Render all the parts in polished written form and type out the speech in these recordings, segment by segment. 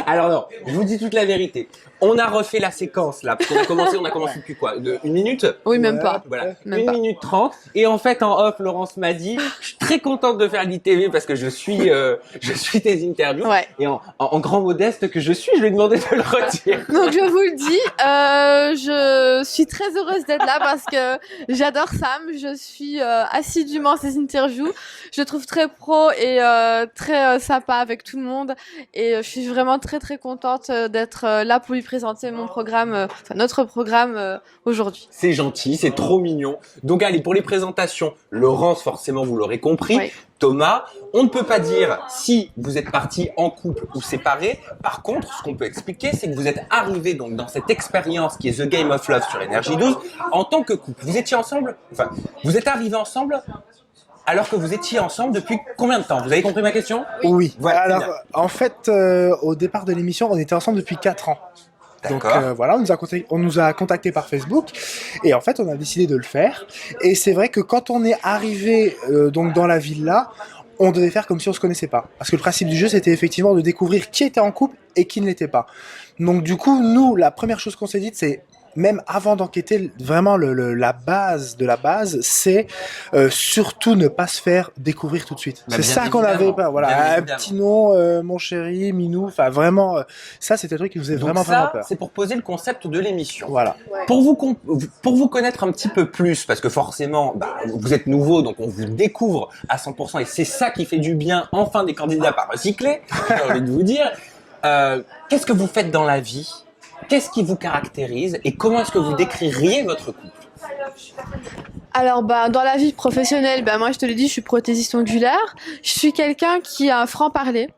Alors non, je vous dis toute la vérité. On a refait la séquence là, parce qu'on a commencé depuis quoi? Une minute? Oui, même pas. Voilà, Même pas. 1 minute 30. Et en fait, en off, Laurence m'a dit, je suis très contente de faire l'ITV parce que je suis tes interviews. Ouais. Et en grand modeste que je suis, je lui ai demandé de le retirer. Donc je vous le dis, je suis très heureuse d'être là parce que j'adore Sam, je suis assidûment à ses interviews, je le trouve très pro et très sympa avec tout le monde et je suis vraiment très très contente d'être là pour lui présenter mon programme, notre programme aujourd'hui. C'est gentil, c'est trop mignon. Donc allez, pour les présentations, Laurence, forcément, vous l'aurez compris. Oui. Thomas, on ne peut pas dire si vous êtes partis en couple ou séparés. Par contre, ce qu'on peut expliquer, c'est que vous êtes arrivés donc dans cette expérience qui est The Game of Love sur Énergie 12 en tant que couple. Vous étiez ensemble, vous êtes arrivés ensemble alors que vous étiez ensemble depuis combien de temps? Vous avez compris ma question? Oui. Voilà, Alors, en fait, au départ de l'émission, on était ensemble depuis 4 ans. Donc voilà, on nous a contacté par Facebook et en fait on a décidé de le faire. Et c'est vrai que quand on est arrivé donc dans la villa, on devait faire comme si on se connaissait pas. Parce que le principe du jeu c'était effectivement de découvrir qui était en couple et qui ne l'était pas. Donc du coup, nous, la première chose qu'on s'est dit, c'est même avant d'enquêter, vraiment la base de la base, c'est surtout ne pas se faire découvrir tout de suite. Bah, c'est ça qu'on avait pas. Voilà, bien un évidemment. petit nom, mon chéri, Minou. Enfin, vraiment, ça c'était le truc qui nous faisait Donc vraiment ça, peur. c'est pour poser le concept de l'émission. Voilà. Pour vous connaître un petit peu plus, parce que forcément, vous êtes nouveau, donc on vous découvre à 100%, et c'est ça qui fait du bien, enfin des candidats pas recyclés, j'ai envie de vous dire. Qu'est-ce que vous faites dans la vie? Qu'est-ce qui vous caractérise? Et comment est-ce que vous décririez votre couple? Alors dans la vie professionnelle, moi je te l'ai dit, je suis prothésiste ongulaire, je suis quelqu'un qui a un franc-parler.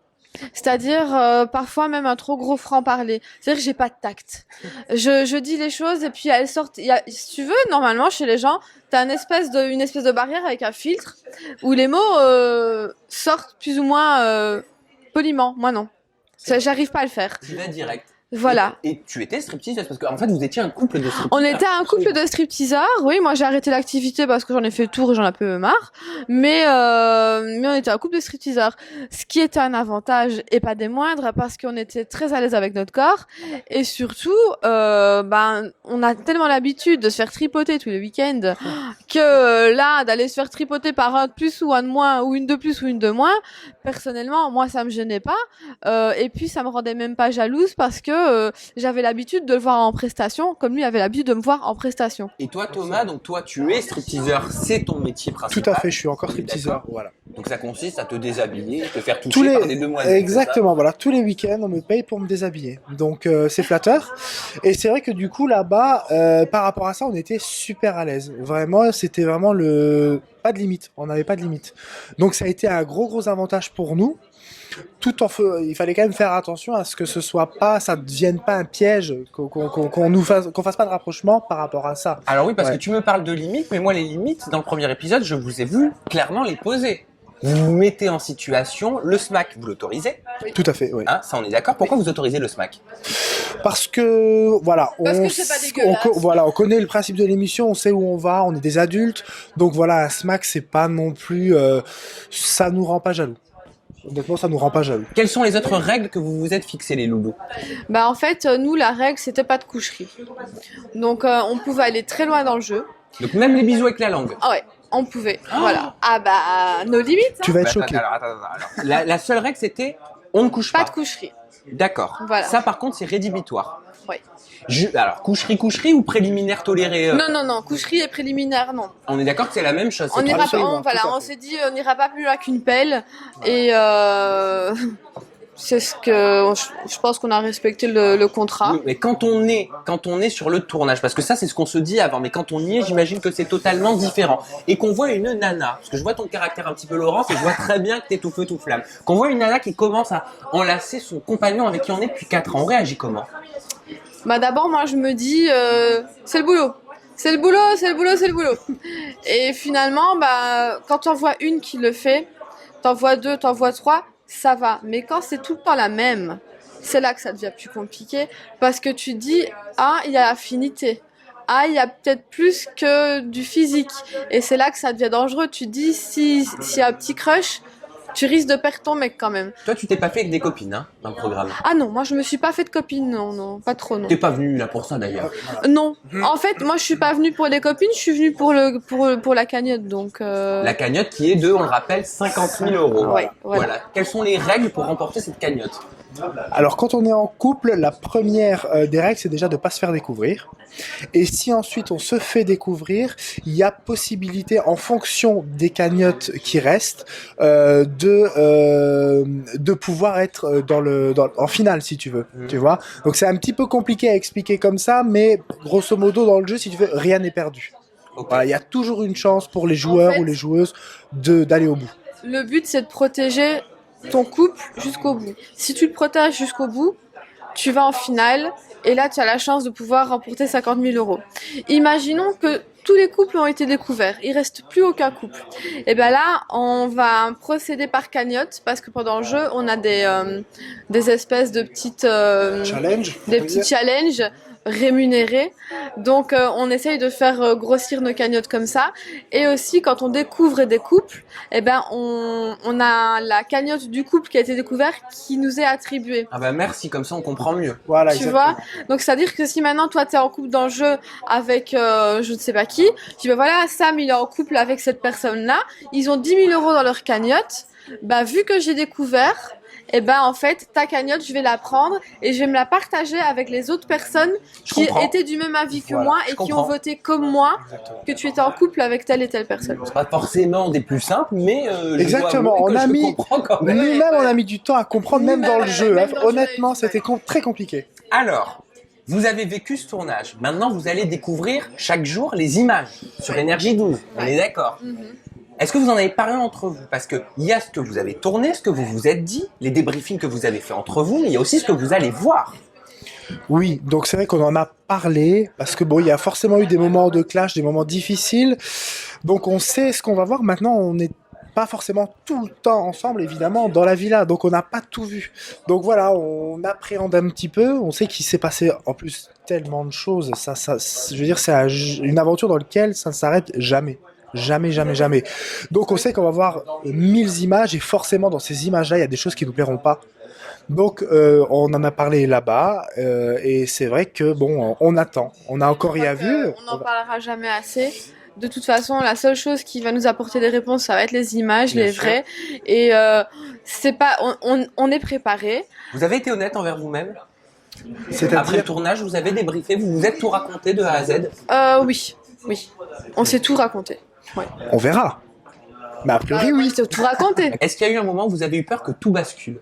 C'est-à-dire parfois même un trop gros franc-parler. C'est-à-dire que j'ai pas de tact. Je dis les choses et puis elles sortent. Si tu veux, normalement chez les gens, t'as une espèce de barrière avec un filtre où les mots sortent plus ou moins poliment. Moi non, j'arrive pas à le faire. Tu vas direct. Voilà. Et tu étais stripteaseuse parce qu'en fait vous étiez un couple de stripteaseurs. On était un couple de stripteaseurs. Oui, moi j'ai arrêté l'activité parce que j'en ai fait le tour et j'en ai un peu marre. Mais on était un couple de stripteaseurs. Ce qui était un avantage et pas des moindres parce qu'on était très à l'aise avec notre corps et surtout, on a tellement l'habitude de se faire tripoter tous les week-ends que là d'aller se faire tripoter par un de plus ou un de moins ou une de plus ou une de moins. Personnellement, moi ça me gênait pas et puis ça me rendait même pas jalouse parce que j'avais l'habitude de le voir en prestation, comme lui avait l'habitude de me voir en prestation. Et toi Thomas, donc toi tu es stripteaseur, c'est ton métier principal. Tout à fait, je suis encore stripteaseur. Voilà. Donc ça consiste à te déshabiller, te faire toucher par des demoiselles. Exactement, voilà. Tous les week-ends, on me paye pour me déshabiller. Donc c'est flatteur. Et c'est vrai que du coup là-bas, par rapport à ça, on était super à l'aise. Vraiment, c'était vraiment pas de limite. On n'avait pas de limite. Donc ça a été un gros avantage pour nous. Il fallait quand même faire attention à ce que ça devienne pas un piège, qu'on fasse pas de rapprochement par rapport à ça. Alors oui, parce que tu me parles de limites, mais moi les limites, dans le premier épisode, je vous ai vu clairement les poser. Vous vous mettez en situation, le smack, vous l'autorisez? Tout à fait, oui. Hein, ça on est d'accord. Pourquoi vous autorisez le smack? Parce que voilà, que c'est pas dégueulasse. on connaît le principe de l'émission, on sait où on va, on est des adultes, donc voilà, un smack c'est pas non plus, ça nous rend pas jaloux. Honnêtement, ça nous rend pas jaloux. Quelles sont les autres règles que vous vous êtes fixées, les loulous? En fait, nous la règle c'était pas de coucherie. Donc on pouvait aller très loin dans le jeu. Donc même les bisous avec la langue? Ah ouais, on pouvait. Voilà. Nos limites. Tu vas être choqué. Alors. La seule règle c'était on ne couche pas. Pas de coucherie. D'accord. Voilà. Ça par contre c'est rédhibitoire. Ouais. Alors coucherie ou préliminaire toléré? Non, coucherie et préliminaire, non. On est d'accord que c'est la même chose. On n'ira pas, Absolument, tout à on fait. s'est dit, on n'ira pas plus loin qu'une pelle. Et c'est ce que je pense qu'on a respecté le contrat. Oui, mais quand on est sur le tournage, parce que ça c'est ce qu'on se dit avant, mais quand on y est, j'imagine que c'est totalement différent. Et qu'on voit une nana, parce que je vois ton caractère un petit peu Laurence, et je vois très bien que t'es tout feu tout flamme. Qu'on voit une nana qui commence à enlacer son compagnon avec qui on est depuis 4 ans, on réagit comment? D'abord, moi, je me dis, c'est le boulot. C'est le boulot. Et finalement, quand t'en vois une qui le fait, t'en vois deux, t'en vois trois, ça va. Mais quand c'est tout le temps la même, c'est là que ça devient plus compliqué. Parce que tu dis, il y a affinité. Il y a peut-être plus que du physique. Et c'est là que ça devient dangereux. Tu dis, s'il y a un petit crush, tu risques de perdre ton mec quand même. Toi, tu t'es pas fait avec des copines, hein, dans le programme. Ah non, moi je me suis pas fait de copine, non, pas trop, non. T'es pas venu là pour ça d'ailleurs. Non, en fait, moi je suis pas venue pour les copines, je suis venue pour la cagnotte, donc. La cagnotte qui est de, on le rappelle, 50 000 €. Ouais, voilà. Quelles sont les règles pour remporter cette cagnotte? Alors, quand on est en couple, la première des règles, c'est déjà de ne pas se faire découvrir. Et si ensuite on se fait découvrir, il y a possibilité, en fonction des cagnottes qui restent, de pouvoir être en finale, si tu veux. Tu vois. Donc, c'est un petit peu compliqué à expliquer comme ça, mais grosso modo, dans le jeu, si tu veux, rien n'est perdu. Okay. Voilà, il y a toujours une chance pour les joueurs ou les joueuses d'aller au bout. Le but, c'est de protéger ton couple jusqu'au bout. Si tu le protèges jusqu'au bout, tu vas en finale et là, tu as la chance de pouvoir remporter 50 000 €. Imaginons que tous les couples ont été découverts, il reste plus aucun couple. Et bien là, on va procéder par cagnotte parce que pendant le jeu, on a des espèces de petites challenges rémunérés. Donc on essaye de faire grossir nos cagnottes comme ça. Et aussi quand on découvre des couples, eh ben on a la cagnotte du couple qui a été découvert qui nous est attribuée. Ah bah merci, comme ça on comprend mieux. Voilà, tu vois. Donc c'est à dire que si maintenant toi t'es en couple dans le jeu avec je ne sais pas qui, tu dis bah voilà, Sam il est en couple avec cette personne là, ils ont 10 000 € dans leur cagnotte. Bah vu que j'ai découvert, et ben en fait ta cagnotte je vais la prendre et je vais me la partager avec les autres personnes qui étaient du même avis que moi et qui ont voté comme moi. Exactement. Que tu étais en couple avec telle et telle personne. C'est pas forcément des plus simples, mais exactement. On a mis nous-mêmes on a mis du temps à comprendre même dans le jeu. Honnêtement, c'était très compliqué. Alors, vous avez vécu ce tournage. Maintenant, vous allez découvrir chaque jour les images sur Énergie 12. On est d'accord. Est-ce que vous en avez parlé entre vous? Parce qu'il y a ce que vous avez tourné, ce que vous vous êtes dit, les débriefings que vous avez fait entre vous, mais il y a aussi ce que vous allez voir. Oui, donc c'est vrai qu'on en a parlé, parce que bon, il y a forcément eu des moments de clash, des moments difficiles. Donc on sait ce qu'on va voir. Maintenant, on n'est pas forcément tout le temps ensemble, évidemment, dans la villa. Donc on n'a pas tout vu. Donc voilà, on appréhende un petit peu. On sait qu'il s'est passé en plus tellement de choses. Je veux dire, c'est une aventure dans laquelle ça ne s'arrête jamais. Jamais. Donc on sait qu'on va voir 1000 images et forcément dans ces images-là, il y a des choses qui nous plairont pas. Donc on en a parlé là-bas et c'est vrai que bon, on attend. On a encore rien vu. On n'en parlera jamais assez. De toute façon, la seule chose qui va nous apporter des réponses, ça va être les images, les vraies. Et c'est pas, on est préparé. Vous avez été honnête envers vous-même? Après le tournage, vous avez débriefé, vous vous êtes tout raconté de A à Z? Oui. On s'est tout raconté. Ouais. On verra. Mais a priori, oui. C'est tout raconté. Est-ce qu'il y a eu un moment où vous avez eu peur que tout bascule?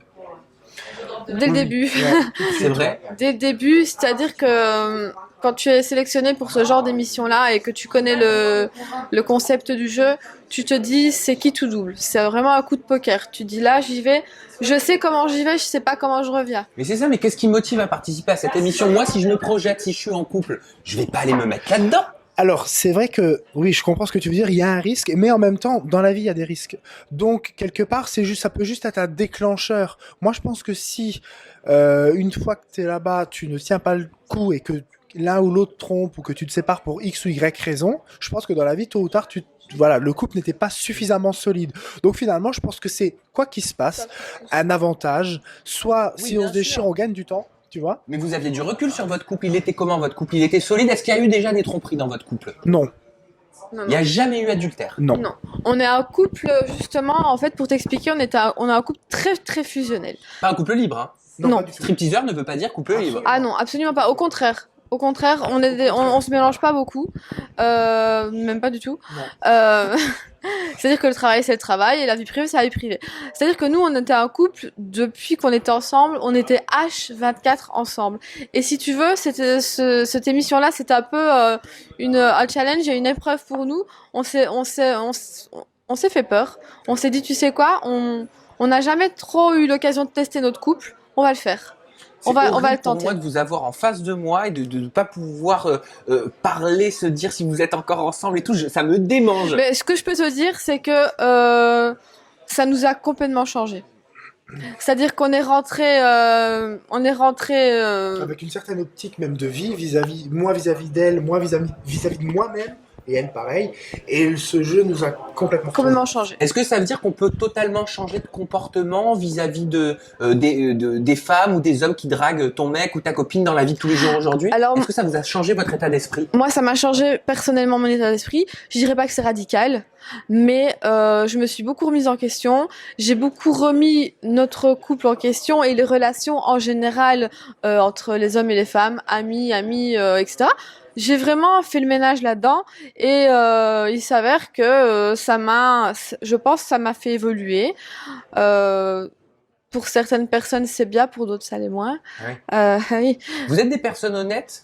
Dès le début. C'est vrai? Dès le début, c'est-à-dire que quand tu es sélectionné pour ce genre d'émission-là et que tu connais le concept du jeu, tu te dis c'est qui tout double. C'est vraiment un coup de poker. Tu dis là, j'y vais. Je sais comment j'y vais, je sais pas comment je reviens. Mais c'est ça, mais qu'est-ce qui me motive à participer à cette émission? Moi, si je me projette, si je suis en couple, je vais pas aller me mettre là-dedans. Alors, c'est vrai que, oui, je comprends ce que tu veux dire, il y a un risque, mais en même temps, dans la vie, il y a des risques. Donc, quelque part, ça peut juste être un déclencheur. Moi, je pense que si, une fois que tu es là-bas, tu ne tiens pas le coup et que l'un ou l'autre trompe ou que tu te sépares pour X ou Y raison, je pense que dans la vie, tôt ou tard, le couple n'était pas suffisamment solide. Donc, finalement, je pense que c'est, quoi qu'il se passe, un avantage. Soit, si on se déchire, on gagne du temps. Tu vois? Mais vous aviez du recul sur votre couple. Il était comment, votre couple? Il était solide? Est-ce qu'il y a eu déjà des tromperies dans votre couple? Non. Il n'y a jamais eu adultère? Non. On est un couple, justement, en fait, pour t'expliquer, on est un couple très, très fusionnel. Pas un couple libre, hein? Non. Stripteaseur ne veut pas dire couple libre. Ah non, absolument pas. Au contraire, on se mélange pas beaucoup, même pas du tout. C'est-à-dire que le travail c'est le travail et la vie privée c'est la vie privée. C'est-à-dire que nous on était un couple depuis qu'on était ensemble, on était H24 ensemble. Et si tu veux, cette émission-là c'était un peu un challenge et une épreuve pour nous. On s'est fait peur. On s'est dit tu sais quoi, on n'a jamais trop eu l'occasion de tester notre couple. On va le faire. On va le tenter. Pour moi de vous avoir en face de moi et de ne pas pouvoir parler, se dire si vous êtes encore ensemble et tout, ça me démange. Mais ce que je peux te dire, c'est que ça nous a complètement changé. C'est-à-dire qu'on est rentré, avec une certaine optique même de vie vis-à-vis d'elle, moi vis-à-vis de moi-même. et elle pareil. Et ce jeu nous a Complètement changé. Est-ce que ça veut dire qu'on peut totalement changer de comportement vis-à-vis des femmes ou des hommes qui draguent ton mec ou ta copine dans la vie de tous les jours aujourd'hui? Alors, est-ce que ça vous a changé votre état d'esprit? Moi, ça m'a changé personnellement mon état d'esprit. Je dirais pas que c'est radical, mais je me suis beaucoup remise en question. J'ai beaucoup remis notre couple en question et les relations en général entre les hommes et les femmes, amis, etc. J'ai vraiment fait le ménage là-dedans et il s'avère que je pense que ça m'a fait évoluer. Pour certaines personnes, c'est bien, pour d'autres, ça l'est moins. Ouais. Oui. Vous êtes des personnes honnêtes?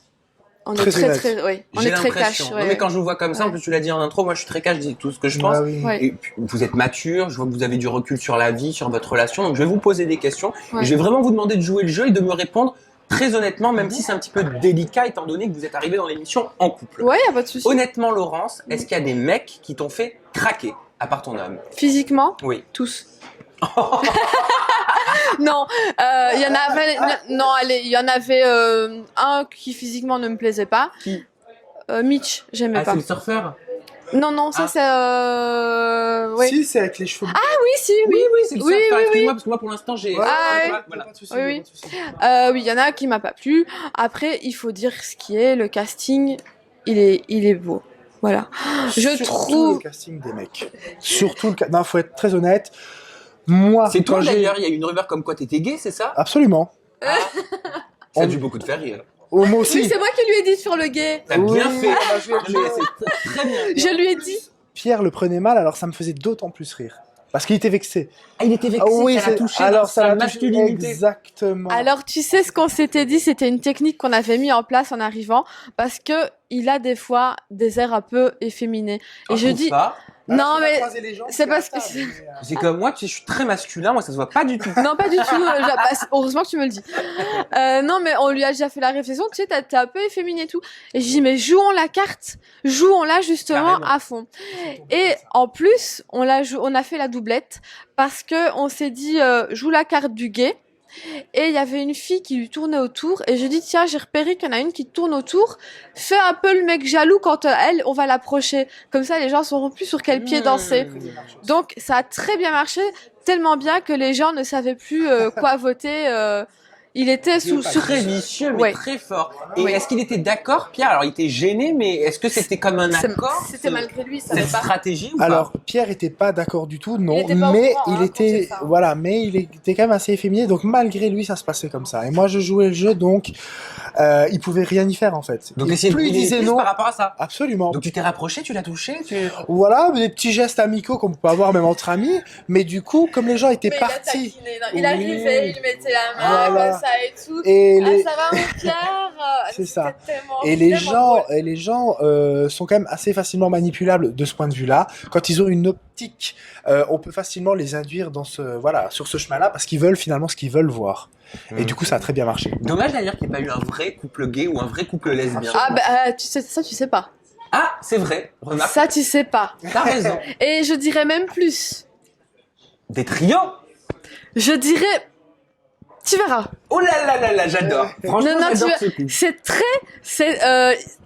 On est très, oui. On est très cash. Ouais. Non, mais quand je vous vois comme ça, en plus tu l'as dit en intro, moi je suis très cash, je dis tout ce que je pense. Oui. Ouais. Et puis, vous êtes mature, je vois que vous avez du recul sur la vie, sur votre relation, donc je vais vous poser des questions. Ouais. Et je vais vraiment vous demander de jouer le jeu et de me répondre très honnêtement, même si c'est un petit peu délicat étant donné que vous êtes arrivé dans l'émission en couple. Ouais, y a pas de souci. Honnêtement, Laurence, est-ce qu'il y a des mecs qui t'ont fait craquer, à part ton homme? Physiquement, Oui. tous. Non, il y en avait. Non, allez, il y en avait un qui physiquement ne me plaisait pas. Qui? Mitch, j'aimais Ah, pas. c'est le surfeur? Non, ça c'est. Oui. Si, c'est avec les cheveux. Oui, si, oui. Oui, c'est le Oui, surfeur. oui, Excuse-moi, parce que moi pour l'instant j'ai. Ouais, Ah, voilà. pas de souci, Oui, pas de souci. Oui, il y en a qui m'a pas plu. Après, il faut dire ce qui est. Le casting, il est beau. Voilà. Je Surtout trouve. le casting des mecs. Surtout non, faut être très honnête. Moi, C'est toi quand j'ai- d'ailleurs, il y a une rumeur comme quoi t'étais gay, c'est ça? Absolument. Ça a dû beaucoup te faire rire. Oh, moi aussi. Oui, c'est moi qui lui ai dit sur le gay. T'as bien Oui, fait. on a joué le Non, mais jeu. c'est très bien. Je lui ai dit. Pierre le prenait mal, alors ça me faisait d'autant plus rire. Parce qu'il était vexé. Ah, il était vexé, Ah oui, ça l'a c'est- touché alors dans ça sa l'a touché. masculinité. Exactement. Alors, tu sais ce qu'on s'était dit, c'était une technique qu'on avait mis en place en arrivant, parce que il a des fois des airs un peu efféminés. Ah, Et je dis, pas. non, mais c'est c'est parce que- C'est comme moi, tu sais, je suis très masculin, moi ça se voit pas du tout. non, pas du tout. Heureusement que tu me le dis. Non, mais on lui a déjà fait la réflexion. Tu sais, t'es un peu efféminé et tout. Et je dis, mais jouons-la justement Carrément. à fond. Et en plus, on a fait la doublette parce que on s'est dit, joue la carte du gay. Et il y avait une fille qui lui tournait autour et je dis tiens, j'ai repéré qu'il y en a une qui tourne autour, fais un peu le mec jaloux quand on va l'approcher, comme ça les gens sauront plus sur quel pied danser. Donc ça a très bien marché, tellement bien que les gens ne savaient plus quoi voter. Il était sur Très vicieux, mais Ouais. très fort. Et Oui. est-ce qu'il était d'accord, Pierre? Alors il était gêné, mais est-ce que c'était comme un C'est- accord? C'était malgré lui, ça ne cette pas. stratégie ou Alors, Pierre était pas d'accord du tout, non, était pas au mais courant, il hein, était, quand c'est ça. voilà, mais il était quand même assez efféminé, donc malgré lui, ça se passait comme ça. Et moi, je jouais le jeu, donc il pouvait rien y faire en fait. Donc Et plus il disait non, par rapport à ça. absolument. Donc tu t'es rapproché, tu l'as touché, Voilà, des petits gestes amicaux qu'on peut avoir même entre amis, mais du coup, comme les gens étaient partis, Il Oui. arrivait, il lui mettait la main, Voilà. comme ça et tout. et Ah, les, ça va mon Pierre. C'est ça. C'était tellement- Et les tellement gens, drôle. et les gens sont quand même assez facilement manipulables de ce point de vue-là. Quand ils ont une optique, on peut facilement les induire dans sur ce chemin-là parce qu'ils veulent finalement ce qu'ils veulent voir. Et du coup, ça a très bien marché. Dommage d'ailleurs qu'il n'y ait pas eu un vrai couple gay ou un vrai couple lesbien. Ah bah tu sais ça, tu sais pas. Ah, c'est vrai. Remarque, Ça tu sais pas. t'as raison. Et je dirais même plus. Des trios. Je dirais, tu verras. Oh là là là là, j'adore. Franchement, Non, j'adore tu ce couple.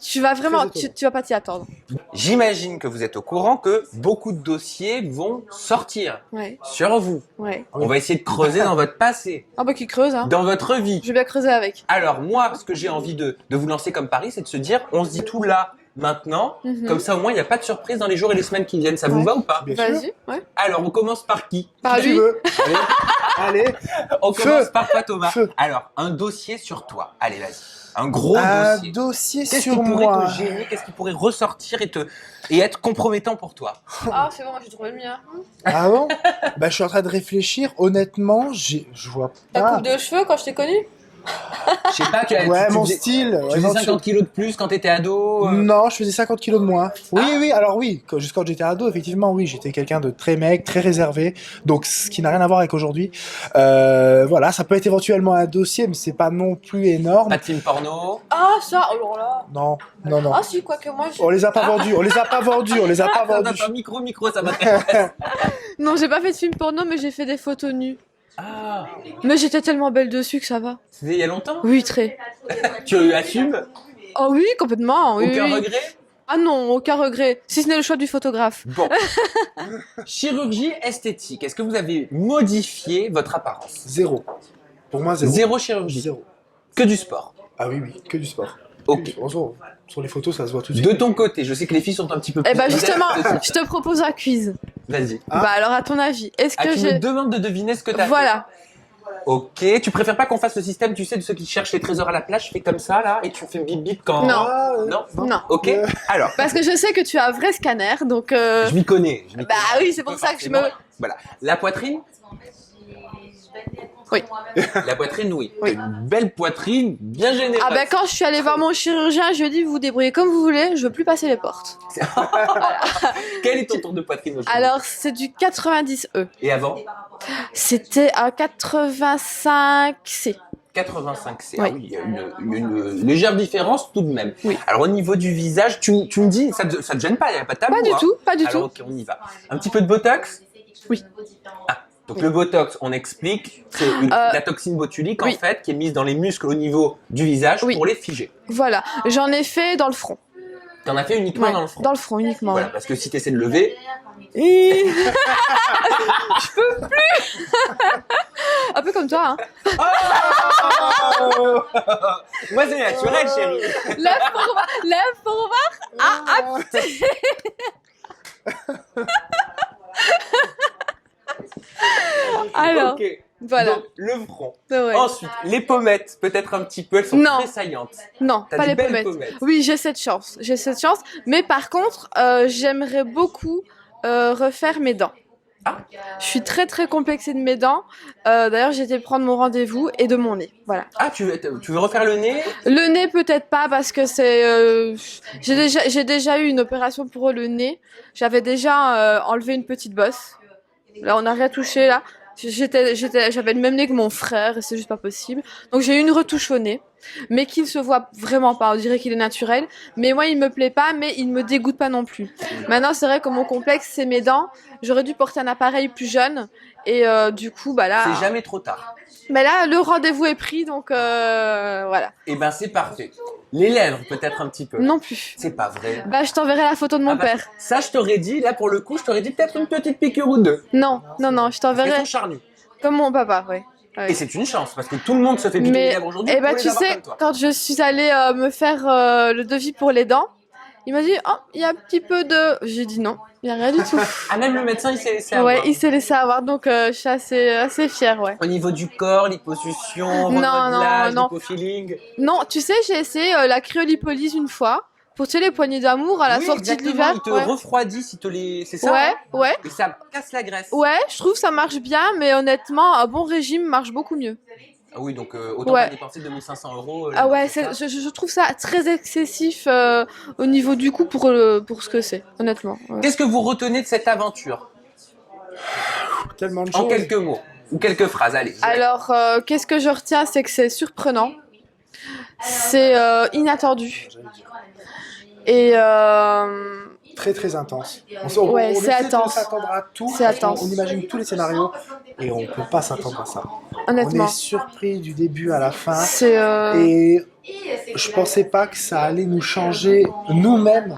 tu vas vraiment, Très étonnant. tu vas pas t'y attendre. J'imagine que vous êtes au courant que beaucoup de dossiers vont sortir Ouais, sur vous. ouais. On va essayer de creuser dans votre passé, Ah bah qui creuse hein. dans votre vie. Je vais bien creuser avec. Alors moi, ce que j'ai envie de vous lancer comme pari, c'est de se dire, on se dit tout là, maintenant, Mhm. comme ça au moins il n'y a pas de surprise dans les jours et les semaines qui viennent. Ça vous Ouais. va ou pas? Bien sûr. Vas-y, ouais. Alors on commence par qui? Par Si tu lui. veux. Allez, allez. On Feu. commence par toi Thomas. Feu. Alors, un dossier sur toi. Allez, vas-y. Un gros Un dossier. dossier Qu'est-ce qui sur pourrait moi. te gêner? Qu'est-ce qui pourrait ressortir et être compromettant pour toi? Ah c'est bon, j'ai trouvé le mien. Ah bon? Bah, je suis en train de réfléchir. Honnêtement, je vois Ta pas. coupe de cheveux quand je t'ai connu. Je sais pas, Ouais, tu mon faisais, style. tu ouais, faisais non, 50 kilos de plus quand t'étais ado? Non, je faisais 50 kilos de moins. Oui, Ah. oui, alors oui, jusqu'à quand j'étais ado, effectivement, oui, j'étais quelqu'un de très mec, très réservé, donc ce qui n'a rien à voir avec aujourd'hui. Voilà, ça peut être éventuellement un dossier, mais c'est pas non plus énorme. Pas de film porno? Ah ça, alors là. Non, non, non. Ah si, quoi que moi. On les a pas vendus, on les a pas vendus, on les a pas Attends, vendus. attends, micro, ça m'intéresse. Non, j'ai pas fait de film porno, mais j'ai fait des photos nues. Ah, Mais j'étais tellement belle dessus que ça va. c'était il y a longtemps? Oui, très. Tu assumes? Oh oui, complètement. Oui, Aucun oui. regret? Ah non, aucun regret, si ce n'est le choix du photographe. Bon. Chirurgie esthétique. Est-ce que vous avez modifié votre apparence? Zéro. Pour moi, zéro. Zéro chirurgie. Zéro. Que du sport. Ah oui, que du sport. Ok. Bonjour. Sur les photos, ça se voit tout de suite. De ton côté, je sais que les filles sont un petit peu plus... Eh ben justement, je te propose un quiz. Vas-y. Ah. Bah alors à ton avis, est-ce Ah, que tu me j'ai... demandes de deviner ce que t'as fait. Voilà. Ok. Tu préfères pas qu'on fasse le système, tu sais, de ceux qui cherchent les trésors à la plage, je fais comme ça, là, et tu fais bip bip quand... Non. Ah, Non. Non. Ok. Alors, Parce que je sais que tu as un vrai scanner, donc... je m'y connais. je m'y Bah connais. oui, c'est pour ça que je me... Voilà. La poitrine? Oui. La poitrine, oui. Oui. Une belle poitrine, bien généreuse. Ah bah quand je suis allée voir mon chirurgien, je lui ai dit vous vous débrouillez comme vous voulez, je veux plus passer les portes. Quel est ton tour de poitrine aujourd'hui? Alors c'est du 90E. Et avant? C'était un 85C. 85C. Oui. Ah oui, il y a une légère différence tout de même. Oui. Alors au niveau du visage, tu me dis, ça te gêne pas, il n'y a pas de tabou. Pas du hein. tout, pas du Alors tout. ok, on y va. Un petit peu de Botox? Oui. Ah, donc le Botox, on explique, c'est la toxine botulique oui. en fait, qui est mise dans les muscles au niveau du visage Oui. pour les figer. Voilà, j'en ai fait dans le front. T'en as fait uniquement Ouais, dans le front? dans le front uniquement. Voilà, parce que si tu essaies de lever... Ouais. Je peux plus. Un peu comme toi, hein. Oh moi c'est naturel, chérie. Lève pour voir. Ah, Alors, Ok. voilà. Donc, le front. Ouais. Ensuite, les pommettes, peut-être un petit peu, elles sont Non. très saillantes. Non, T'as pas des les belles pommettes. Oui, j'ai cette chance. Mais par contre, j'aimerais beaucoup refaire mes dents. Ah. Je suis très très complexée de mes dents. D'ailleurs, j'ai été prendre mon rendez-vous et de mon nez. Voilà. Ah, tu veux refaire le nez? Le nez peut-être pas parce que c'est. J'ai déjà eu une opération pour le nez. J'avais déjà enlevé une petite bosse. Là, on n'a rien touché là. J'avais le même nez que mon frère et c'est juste pas possible. Donc j'ai eu une retouche au nez, mais qui ne se voit vraiment pas. On dirait qu'il est naturel. Mais moi, il me plaît pas, mais il me dégoûte pas non plus. Maintenant, c'est vrai que mon complexe, c'est mes dents. J'aurais dû porter un appareil plus jeune. Et du coup, bah là. C'est jamais trop tard. Mais là, le rendez-vous est pris, donc voilà. Eh ben, c'est parfait. Les lèvres, peut-être un petit peu. Non plus. C'est pas vrai. Bah, je t'enverrai la photo de mon Ah bah, père. ça, je t'aurais dit, là, pour le coup, je t'aurais dit peut-être une petite piqûre ou deux. Non, je Parce qu'elles t'enverrai sont charnues. comme mon papa, ouais. Et c'est une chance, parce que tout le monde se fait piquer les lèvres aujourd'hui. Eh ben, pour les tu avoir sais, comme toi. quand je suis allée me faire le devis pour les dents, il m'a dit « Oh, il y a un petit peu de... » J'ai dit non, il n'y a rien du tout. Ah, même le médecin, il s'est laissé Ouais, avoir. il s'est laissé avoir, donc je suis assez fière, ouais. Au niveau du corps, l'hyposuction, Non, remodelage, non. l'hypofeeling. Non, tu sais, j'ai essayé la cryolipolyse une fois, pour tu sais, les poignées d'amour à la Oui, sortie de exactement, l'hiver. il te Ouais. refroidit, il te les... C'est ça? Ouais, hein ouais. Et ça casse la graisse. Ouais, je trouve que ça marche bien, mais honnêtement, un bon régime marche beaucoup mieux. Ah oui, donc autant Ouais. pas dépenser 2500 €. Ah ouais, c'est ça. je trouve ça très excessif au niveau du coût pour ce que c'est, honnêtement. Ouais. Qu'est-ce que vous retenez de cette aventure? Tellement de En choses. quelques mots. Ou quelques phrases, allez. Alors, qu'est-ce que je retiens, c'est que c'est surprenant, c'est inattendu, et Très très intense. Ouais, c'est essaie intense. de s'attendre à tout. C'est intense. On imagine tous les scénarios et on peut pas s'attendre à ça. On honnêtement, est surpris du début à la fin. c'est Et je pensais pas que ça allait nous changer nous-mêmes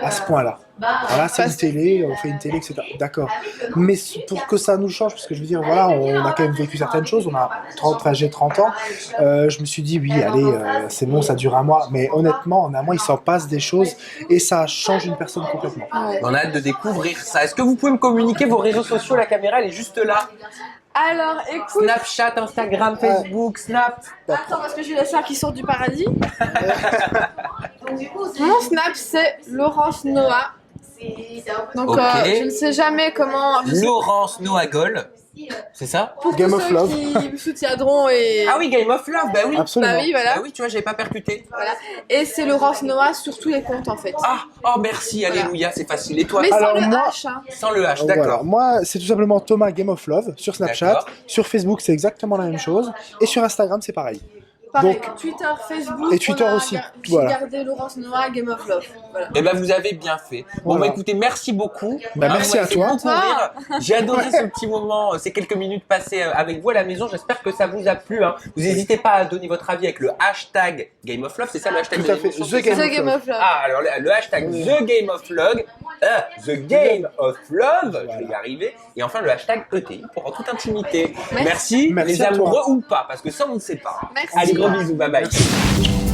à ce point-là. Voilà, c'est une télé, on fait une télé, etc. D'accord. Mais pour que ça nous change, parce que je veux dire, voilà, on a quand même vécu certaines choses, on a 30 ans, je me suis dit, oui, allez, c'est bon, ça dure un mois. Mais honnêtement, en un mois, il s'en passe des choses et ça change une personne complètement. On a hâte de découvrir ça. Est-ce que vous pouvez me communiquer vos réseaux sociaux? La caméra, elle est juste là. Alors, écoute... Snapchat, Instagram, Facebook, Snap. Attends, parce que j'ai la soeur qui sort du paradis. Mon Snap, c'est Laurence Noah. Donc, Ok. je ne sais jamais comment... Laurence Noagol. C'est ça? Pour Game tous of ceux Love. qui me soutiendront et... Ah oui, Game of Love, bah oui. Absolument. Bah oui, voilà. Bah oui, tu vois, j'avais pas percuté. Voilà. Et c'est Laurence Noah sur tous les comptes, en fait. Ah, oh merci, alléluia, c'est facile. Et toi? Mais sans Alors, le moi- H, hein. Sans le H, Voilà. d'accord. Moi, c'est tout simplement Thomas Game of Love sur Snapchat. D'accord. Sur Facebook, c'est exactement la même chose. Et sur Instagram, c'est pareil. Pareil, Donc, Twitter, Facebook. et Twitter aussi, J'ai voilà. gardé Laurence Noah, Game of Love. Voilà. Eh ben, vous avez bien fait. Bon, Voilà. bah, écoutez, merci beaucoup. Bah, merci on va à essayer toi. de beaucoup rire. J'ai adoré ce petit moment, ces quelques minutes passées avec vous à la maison. J'espère que ça vous a plu. Hein. Vous n'hésitez pas à donner votre avis avec le hashtag Game of Love. C'est ça le hashtag Tout de à fait. l'émission, The c'est Game ça The Game of Love. Ah, alors le hashtag Oui. The Game of Love. The Game of Love. Voilà. Je vais y arriver. Et enfin, le hashtag ETI pour en toute intimité. Merci. Merci Merci les à toi. amoureux ou pas, parce que ça, on ne sait pas. Merci. Allez, gros bisous. Bye bye. Merci.